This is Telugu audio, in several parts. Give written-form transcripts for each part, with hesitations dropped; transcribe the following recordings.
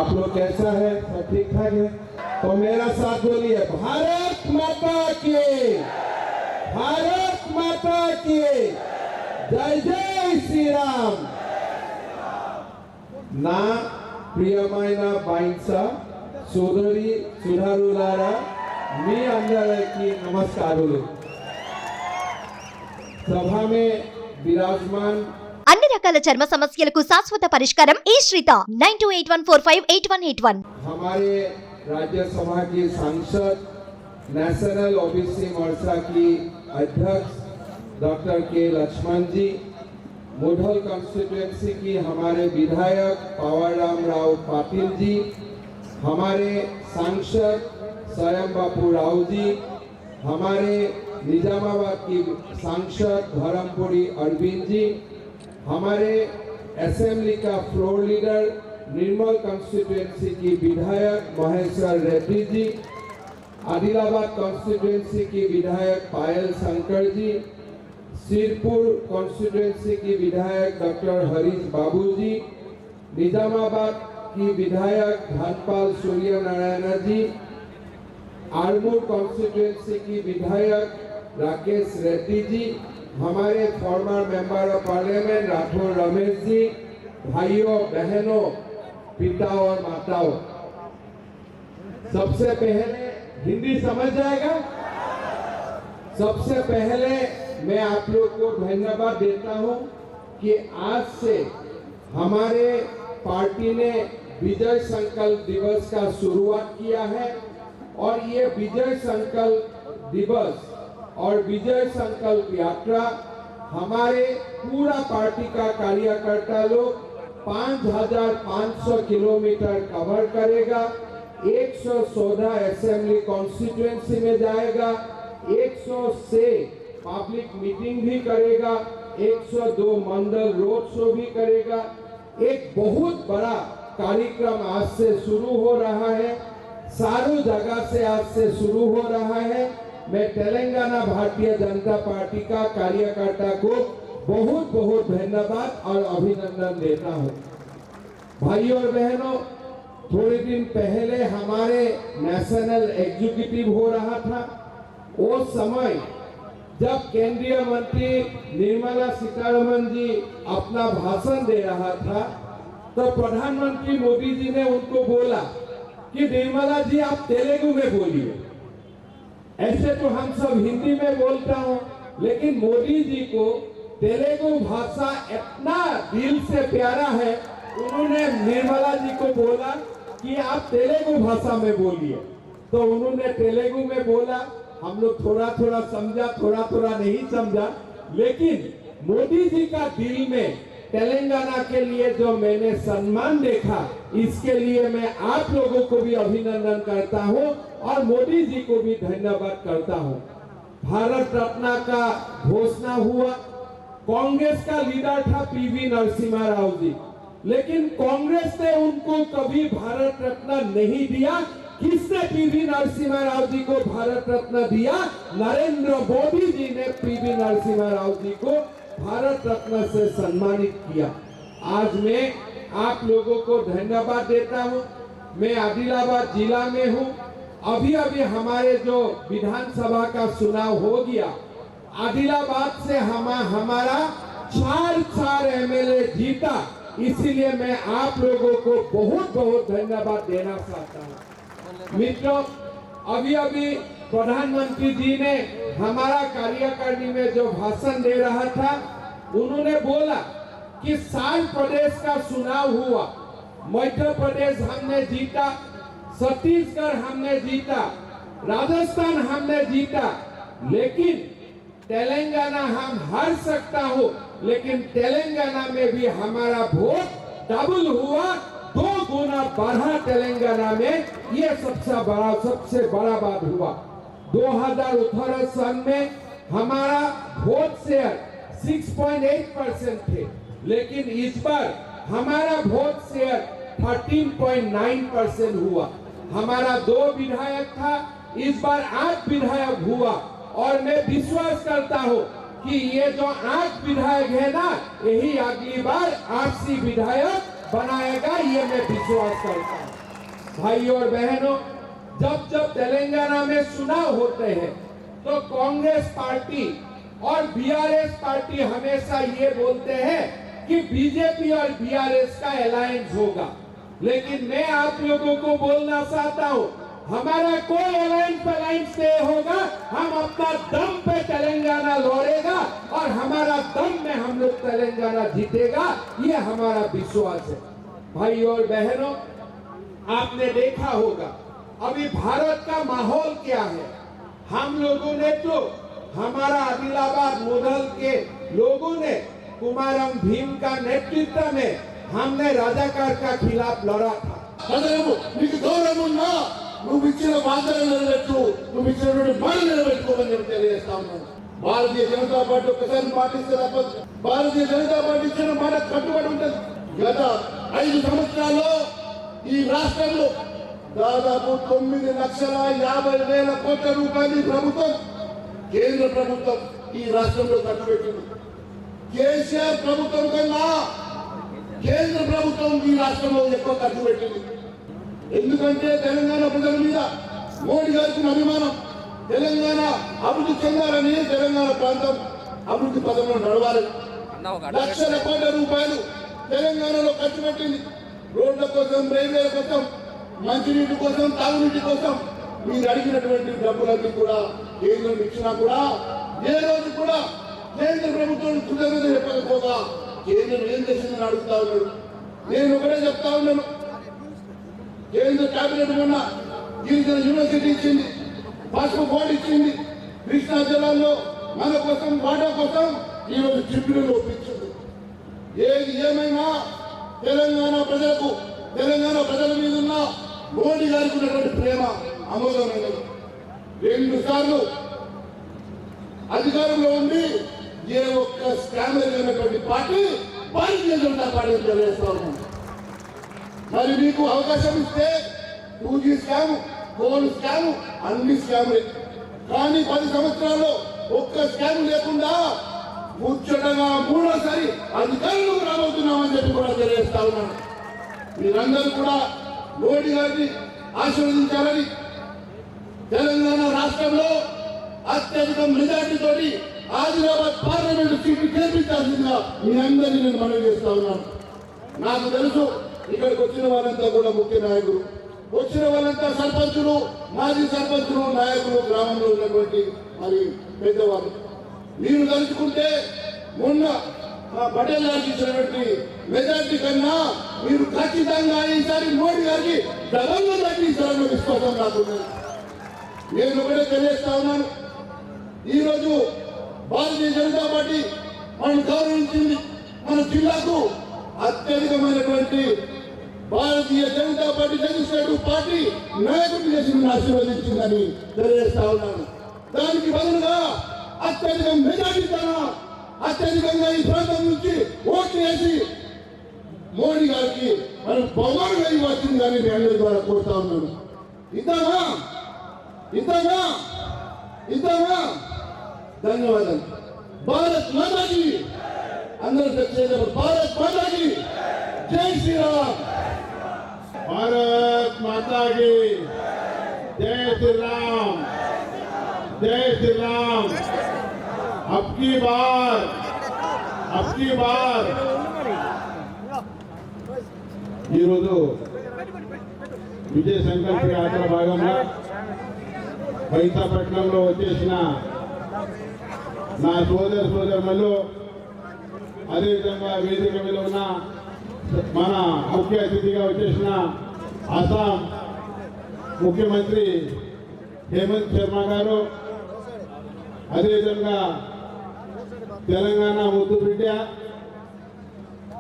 आप लोग कैसा है? सब ठीक ठाक है? तो मेरा साथ बोलिए, भारत माता की, भारत माता की जय जय श्री राम। నా ప్రియమైన బైన్స సోదరి సుధారులారా, మీ అందరికీ నమస్కారాలు। సభా మే విరాజమాన్ అన్ని రకాల చర్మ సమస్యలకు శాశ్వత పరిష్కారం ఈ శ్రీత 9281458181। हमारे राज्यसभा की सांसद, नेशनल ओबीसी मोर्चा की अध्यक्ष डॉक्टर के लक्ष्मण जी, मुधल कॉन्स्टिट्यूएंसी की हमारे विधायक पावरराम राव पाटिल जी, हमारे सांसद स्वयं बापू राव जी, हमारे निजामाबाद की सांसद धर्मपुरी अरविंद जी, हमारे असेंबली का फ्लोर लीडर निर्मल कॉन्स्टिट्यूएंसी की विधायक महेश्वर रेड्डी जी, आदिलाबाद कॉन्स्टिट्यूएंसी की विधायक पायल शंकर जी, सिरपुर कॉन्स्टिट्यूएंसी की विधायक डॉक्टर हरीश बाबू जी, निजामाबाद की विधायक धनपाल सूर्य नारायण जी, आरमूर कॉन्स्टिट्यूएंसी की विधायक राकेश रेड्डी जी, हमारे former member of parliament Rathod Ramesh ji, भाइयों बहनों, पिता और माताओं, सबसे पहले हिंदी समझ जाएगा। सबसे पहले मैं आप लोग को धन्यवाद देता हूं कि आज से हमारे पार्टी ने विजय संकल्प दिवस का शुरुआत किया है और ये विजय संकल्प दिवस और विजय संकल्प यात्रा हमारे पूरा पार्टी का कार्यकर्ता लोग 5500 किलोमीटर कवर करेगा, 114 असेंबली कॉन्स्टिट्यूएंसी में जाएगा, 100 से पब्लिक मीटिंग भी करेगा, 102 मंडल रोड शो भी करेगा। एक बहुत बड़ा कार्यक्रम आज से शुरू हो रहा है, सारी जगह से आज से शुरू हो रहा है। मैं तेलंगाना भारतीय जनता पार्टी का कार्यकर्ता को बहुत बहुत धन्यवाद और अभिनंदन देता हूं। भाइयों और बहनों, थोड़े दिन पहले हमारे नेशनल एग्जीक्यूटिव हो रहा था, वो समय जब केंद्रीय मंत्री निर्मला सीतारमण जी अपना भाषण दे रहा था, तो प्रधानमंत्री मोदी जी ने उनको बोला कि निर्मला जी आप तेलुगु में बोलिए। ऐसे तो हम सब हिंदी में बोलता हूँ, लेकिन मोदी जी को तेलुगु भाषा इतना दिल से प्यारा है, उन्होंने निर्मला जी को बोला कि आप तेलुगु भाषा में बोलिए। तो उन्होंने तेलुगु में बोला, हम लोग थोड़ा थोड़ा समझा, थोड़ा थोड़ा नहीं समझा, लेकिन मोदी जी का दिल में तेलंगाना के लिए जो मैंने सम्मान देखा, इसके लिए मैं आप लोगों को भी अभिनंदन करता हूं और मोदी जी को भी धन्यवाद करता हूं। भारत रत्न का घोषणा हुआ, कांग्रेस का लीडर था पीवी नरसिम्हा राव जी, लेकिन कांग्रेस ने उनको कभी भारत रत्न नहीं दिया। किसने पीवी नरसिम्हा राव जी को भारत रत्न दिया? नरेंद्र मोदी जी ने पीवी नरसिम्हा राव जी को भारत रत्न से सम्मानित किया। आज मैं आप लोगों को धन्यवाद देता हूं। मैं आदिलाबाद जिला में हूं। अभी अभी हमारे जो विधानसभा का चुनाव हो गया, आदिलाबाद से हमारा 4 एमएलए जीता, इसीलिए मैं आप लोगों को बहुत बहुत धन्यवाद देना चाहता हूं। मित्रों, अभी अभी प्रधानमंत्री जी ने हमारा कार्यकारिणी में जो भाषण दे रहा था, उन्होंने बोला कि 7 प्रदेश का चुनाव हुआ, मध्य प्रदेश हमने जीता, छत्तीसगढ़ हमने जीता, राजस्थान हमने जीता, लेकिन तेलंगाना हम हार सकता हो, लेकिन तेलंगाना में भी हमारा वोट डबल हुआ, 2 गुना बढ़ा तेलंगाना में। ये सबसे बड़ा बात हुआ। 2018 सन में हमारा वोट शेयर 6.8% थे, लेकिन इस बार हमारा वोट शेयर 13.9% हुआ। हमारा 2 विधायक था, इस बार 8 विधायक हुआ और मैं विश्वास करता हूं कि ये जो 8 विधायक है ना, यही अगली बार 8 विधायक बनाएगा, ये मैं विश्वास करता हूं। भाई और बहनों, जब जब तेलंगाना में चुनाव होते हैं तो कांग्रेस पार्टी और बीआरएस पार्टी हमेशा ये बोलते हैं कि बीजेपी और बीआरएस का अलायंस होगा, लेकिन मैं आप लोगों को बोलना चाहता हूं, हमारा कोई अलायंस नहीं होगा। हम अपना दम पे तेलंगाना लौड़ेगा और हमारा दम में हम लोग तेलंगाना जीतेगा, ये हमारा विश्वास है। भाई और बहनों, आपने देखा होगा अभी भारत का माहौल क्या है। हम लोगों ने तो, हमारा आदिलाबाद मुदल के लोगों ने कुमारम भीम का नेतृत्व में हमने राजाकार का खिलाफ लड़ा था। నీకు గౌరవం ఉన్నా నువ్వు ఇచ్చిన వాగ్దానం నెరవేర్చు, నువ్వు ఇచ్చినటువంటి మాట నెరవేర్చుకోమని చెప్పి తెలియజేస్తా ఉన్నాను. భారతీయ జనతా పార్టీ ఒకసారి పాటిస్తే తప్పదు. భారతీయ జనతా పార్టీ ఇచ్చిన మాట కట్టుబడి ఉంటుంది. గత 5 సంవత్సరాల్లో ఈ రాష్ట్రంలో దాదాపు 9,50,000 కోట్ల రూపాయలు ప్రభుత్వం, కేంద్ర ప్రభుత్వం ఈ రాష్ట్రంలో ఖర్చు పెట్టింది. కేసీఆర్ ప్రభుత్వం కన్నా కేంద్ర ప్రభుత్వం ఈ రాష్ట్రంలో ఎక్కువ ఖర్చు పెట్టింది. ఎందుకంటే తెలంగాణ ప్రజల మీద మోడీ గారికి అభిమానం. తెలంగాణ అభివృద్ధి చెందాలని, తెలంగాణ ప్రాంతం అభివృద్ధి పదంలో నడవాలి. లక్షల కోట్ల రూపాయలు తెలంగాణలో ఖర్చు పెట్టింది. రోడ్ల కోసం, రైల్వేల కోసం, మంచినీటి కోసం, తాగునీటి కోసం మీరు అడిగినటువంటి డబ్బులన్నీ కూడా కేంద్రం ఇచ్చినా కూడా ఏ రోజు కూడా కేంద్ర ప్రభుత్వం కృతజ్ఞత చెప్పకపోగా కేంద్రం ఏం చేసిందని అడుగుతా ఉన్నాడు. నేను ఒకటే చెప్తా ఉన్నాను, కేంద్ర కేబినెట్ మొన్న గిరిజన యూనివర్సిటీ ఇచ్చింది, పసుపు బోర్డు ఇచ్చింది, కృష్ణా జిల్లాలో మన కోసం, వాటా కోసం ఈరోజు చిప్పులను ఒప్పించింది. ఏది ఏమైనా తెలంగాణ ప్రజలకు, తెలంగాణ ప్రజల మీద ఉన్న మోడీ గారికి ఉన్నటువంటి ప్రేమ అమోఘమైనది. 2 సార్లు అధికారంలో ఉండి ఏ ఒక్క స్కామర్ అయినటువంటి పార్టీ భారతీయ జనతా పార్టీ తెలియజేస్తా ఉన్నాం. మరి మీకు అవకాశం ఇస్తే 2G స్కామ్, 4 స్కామ్, అన్ని స్కాములే. కానీ 10 సంవత్సరాల్లో ఒక్క స్కామ్ లేకుండా ముచ్చటగా 3వసారి అధికారంలోకి రాబోతున్నామని చెప్పి కూడా తెలియజేస్తా ఉన్నాను. మీరందరూ కూడా మోడీ గారిని ఆశీర్వదించాలని, తెలంగాణ రాష్ట్రంలో అత్యధిక మెజార్టీతోటి ఆదిలాబాద్ పార్లమెంట్ సీట్లు గెలిపించాల్సిందిగా మీ అందరినీ నేను మనవి చేస్తా ఉన్నాను. నాకు తెలుసు ఇక్కడికి వచ్చిన వాళ్ళంతా కూడా ముఖ్య నాయకులు, వచ్చిన వాళ్ళంతా సర్పంచులు, మాజీ సర్పంచులు, నాయకులు, గ్రామంలో ఉన్నటువంటి మరి పెద్దవాళ్ళు. మీరు తలుచుకుంటే మొన్న పటేల్ గారికి ఇచ్చినటువంటి మెజార్టీ కన్నా మీరు ఖచ్చితంగా ఈసారి మోడీ గారికి డబల్ మెజార్టీ ఇస్తారన్న విశ్వాసం నాకున్నది. నేను ఒకటే తెలియజేస్తా ఉన్నాను, ఈరోజు భారతీయ జనతా పార్టీ మనం గౌరవించింది, మన జిల్లాకు అత్యధికమైనటువంటి Bharatiya Janata party legislative party నాయకుడిని చేసి ఆశీర్వదించిందని తెలియజేస్తా ఉన్నాను. దానికి బదులుగా అత్యధిక మెజార్టీతో, అత్యధికంగా ఈ ప్రాంతం నుంచి ఓట్లు వేసి మోడీ గారికి మనం బహుమానం ఇవ్వాల్సింది కానీ మీ అందరి ద్వారా కోరుతా ఉన్నాను. ఇద్దామా ఇద్దామా ఇద్దామా? ధన్యవాదాలు. భారత్ మాతాకి అందరూ చర్చ. భారత్ మాతాకి జై శ్రీరామ్. भारत माता की जय श्री राम, जय श्री राम। अब की बार ఈరోజు విజయ సంకల్ప యాత్ర భాగంగా వైశాఖపట్నంలో వచ్చేసిన నా సోదరులు, అదేవిధంగా వేదిక మీద ఉన్న మన ముఖ్య అతిథిగా వచ్చేసిన అస్సాం ముఖ్యమంత్రి హేమంత్ శర్మ గారు, అదేవిధంగా తెలంగాణ ముద్దు బిడ్డ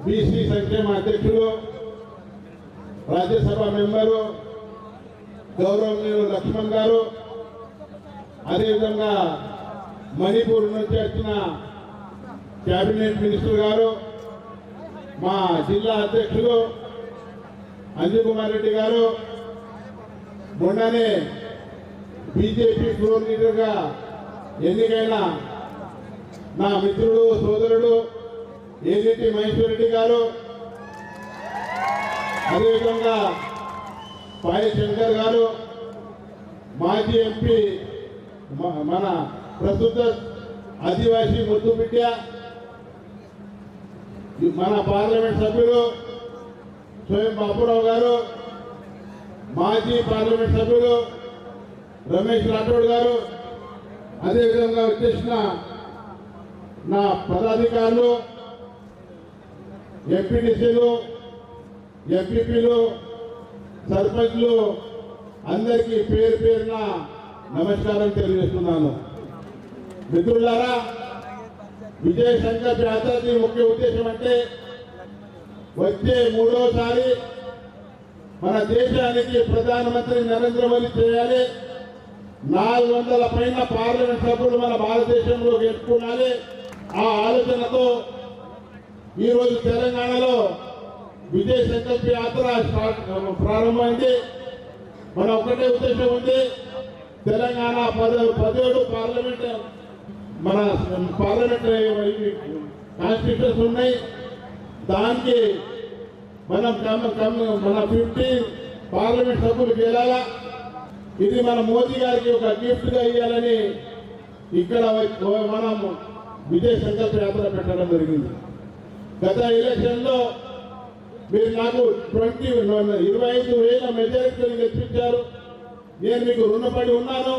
బీసీ సంక్షేమ అధ్యక్షులు, రాజ్యసభ మెంబరు గౌరవనీయులు లక్ష్మణ్ గారు, అదేవిధంగా మణిపూర్ నుంచి వచ్చిన కేబినెట్ మినిస్టర్ గారు, మా జిల్లా అధ్యక్షులు అంజయ్ కుమార్ రెడ్డి గారు, మొన్ననే బీజేపీ ఫ్లోర్ లీడర్గా ఎన్నికైన నా మిత్రుడు, సోదరుడు ఏజీటీ మహేశ్వర్ రెడ్డి గారు, అదేవిధంగా పాయ శంకర్ గారు, మాజీ ఎంపీ మన ప్రస్తుత ఆదివాసీ ముద్దుబిడ్డ, మన పార్లమెంట్ సభ్యులు స్వయం బాపురావు గారు, మాజీ పార్లమెంట్ సభ్యులు రమేష్ రాఠోడ్ గారు, అదేవిధంగా వచ్చేసిన నా పదాధికారులు, ఎంపీటీసీలు, ఎంపీపీలు, సర్పంచ్లు అందరికీ పేరు పేరున నమస్కారం తెలియజేస్తున్నాను. మిత్రులారా, విజయ సంకల్ప యాత్రకి ముఖ్య ఉద్దేశం అంటే వచ్చే మూడోసారి మన దేశానికి ప్రధానమంత్రి నరేంద్ర మోదీ చేయాలి. 400 పైన పార్లమెంట్ సభ్యులు మన భారతదేశంలో గెలుచుకోవాలి. ఆ ఆలోచనతో ఈరోజు తెలంగాణలో విజయ సంకల్ప యాత్ర ప్రారంభమైంది. మన ఒకటే ఉద్దేశం ఉంది, తెలంగాణ 17 పార్లమెంట్ మన పార్లమెంట్ కాన్స్టిట్యూషన్స్ ఉన్నాయి. దానికి మన 50 పార్లమెంట్ సభ్యులు గెలాలా. ఇది మన మోదీ గారికి ఒక గిఫ్ట్ గా ఇవ్వాలని ఇక్కడ మనం విజయ సంకల్ప యాత్ర పెట్టడం జరిగింది. గత ఎలక్షన్ లో మీరు నాకు 25,000 మెజారిటీని గెలిపించారు. నేను మీకు రుణపడి ఉన్నాను.